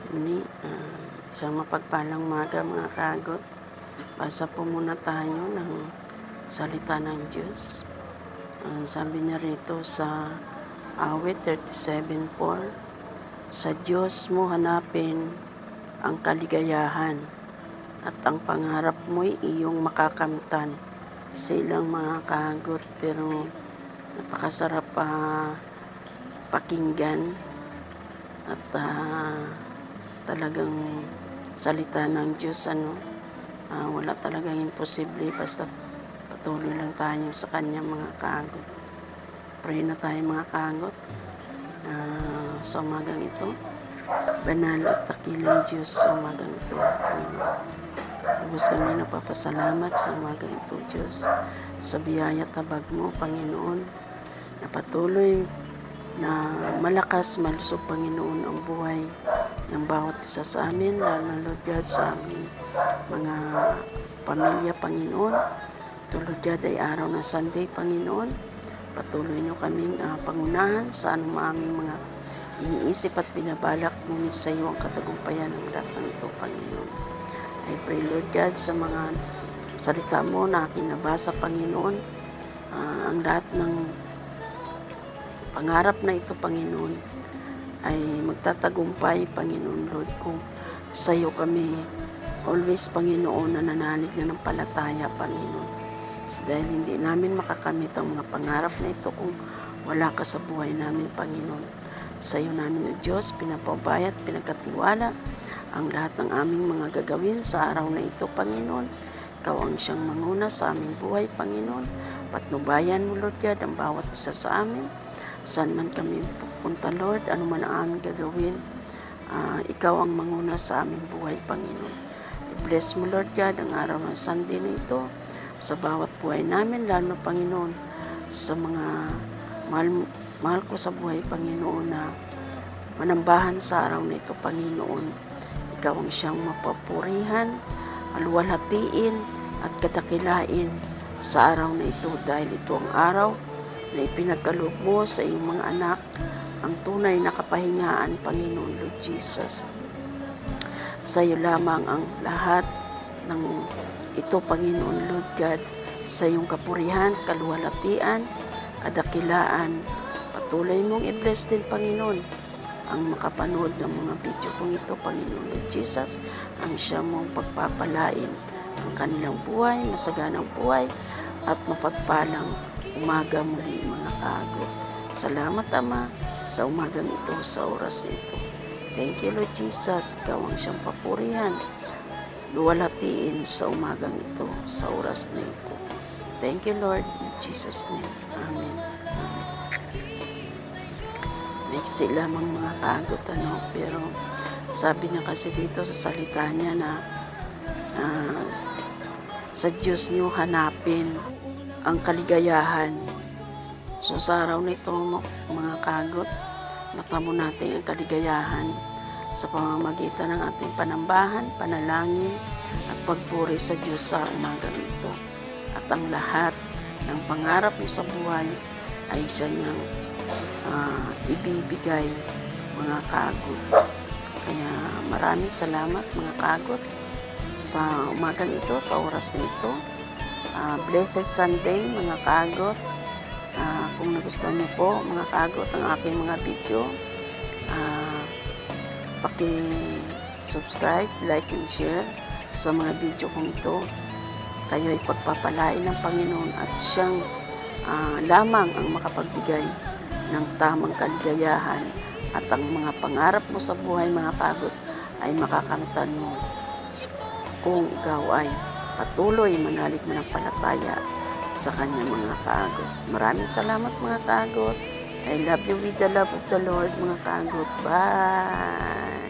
Muli, isang mapagpalang umaga mga kaagot. Basa po muna tayo ng salita ng Diyos. Sabi niya rito sa awit 37:4, sa Diyos mo hanapin ang kaligayahan at ang pangarap mo'y iyong makakamtan. Silang mga kaagot, pero napakasarap pakinggan at talagang salita ng Diyos, wala talagang imposible basta patuloy lang tayo sa Kanya mga kaagot. Pray na tayo mga kaagot. Sa umagang ito, banal at dakilang Diyos, sa umagang ito, lubos kami napapasalamat sa umagang ito, Diyos, sa biyaya tabag mo, Panginoon, na patuloy na malakas, malusog, Panginoon, ang buhay ng bawat isa sa amin, lalo na Lord God sa aming mga pamilya, Panginoon. Ito, Lord God, ay araw ng Sunday, Panginoon. Patuloy nyo kaming pangunahan sa anumang aming mga iniisip at binabalak, ngunit sa iyo ang katagumpayan ng lahat ng ito, Panginoon. I pray, Lord God, sa mga salita mo na aking nabasa, Panginoon, ang lahat ng pangarap na ito, Panginoon, ay magtatagumpay, Panginoon, Lord, kung sa iyo kami always, Panginoon, nananalig na ng palataya, Panginoon. Dahil hindi namin makakamit ang mga pangarap na ito kung wala ka sa buhay namin, Panginoon. Sa iyo namin, O Diyos, pinapaubaya at pinagkatiwala ang lahat ng aming mga gagawin sa araw na ito, Panginoon. Ikaw ang siyang manguna sa aming buhay, Panginoon. Patnubayan mo, Lord God, ang bawat isa sa amin. Saan man kami pupunta, Lord, ano man ang aming gagawin, ikaw ang manguna sa aming buhay, Panginoon. I-bless mo, Lord God, ang araw ng Sunday na ito sa bawat buhay namin, lalo na, Panginoon, sa mga mahal ko sa buhay, Panginoon, na manambahan sa araw na ito, Panginoon. Ikaw ang siyang mapapurihan, aluwalhatiin at kadakilain sa araw na ito, dahil ito ang araw na ipinagkaloob mo sa iyong mga anak, ang tunay na kapahingaan, Panginoon, Lord Jesus. Sa iyo lamang ang lahat ng ito, Panginoon, Lord God, sa iyong kapurihan, kaluwalhatian, kadakilaan. Patuloy mong i-bless din, Panginoon, ang makapanood ng mga video kong ito, Panginoon, Lord Jesus, ang siya mong pagpapalain ang kanilang buhay, masaganang buhay, at mapagpalang umaga muli, mga kaagot. Salamat, Ama, sa umagang ito, sa oras na ito. Thank you, Lord Jesus. Ikaw ang siyang papurihan, luwalhatiin sa umagang ito, sa oras na ito. Thank you, Lord, in Jesus' name. Amen. Maiksi lamang mga kaagot, pero sabi niya kasi dito sa salita niya na sa Diyos niyo hanapin ang kaligayahan. So sa araw na ito, mga kaagot, matamo natin ang kaligayahan sa pamamagitan ng ating panambahan, panalangin, at pagpuri sa Diyos sa umagang ito. At ang lahat ng pangarap mo sa buhay ay siya niyang ibibigay, mga kaagot. Kaya maraming salamat, mga kaagot, sa umagang ito, sa oras na ito. Blessed Sunday, mga kaagot. Kung nagustuhan niyo po, mga kaagot, ang aking mga video, paki-subscribe, like, and share sa mga video kong ito. Kayo ay pagpapalain ng Panginoon at siyang lamang ang makapagbigay ng tamang kaligayahan, at ang mga pangarap mo sa buhay, mga kaagot, ay makakamtan mo kung ikaw ay patuloy manalig mananampalataya sa Kanya, mga kaagot. Maraming salamat, mga kaagot. I love you with the love of the Lord, mga kaagot. Bye!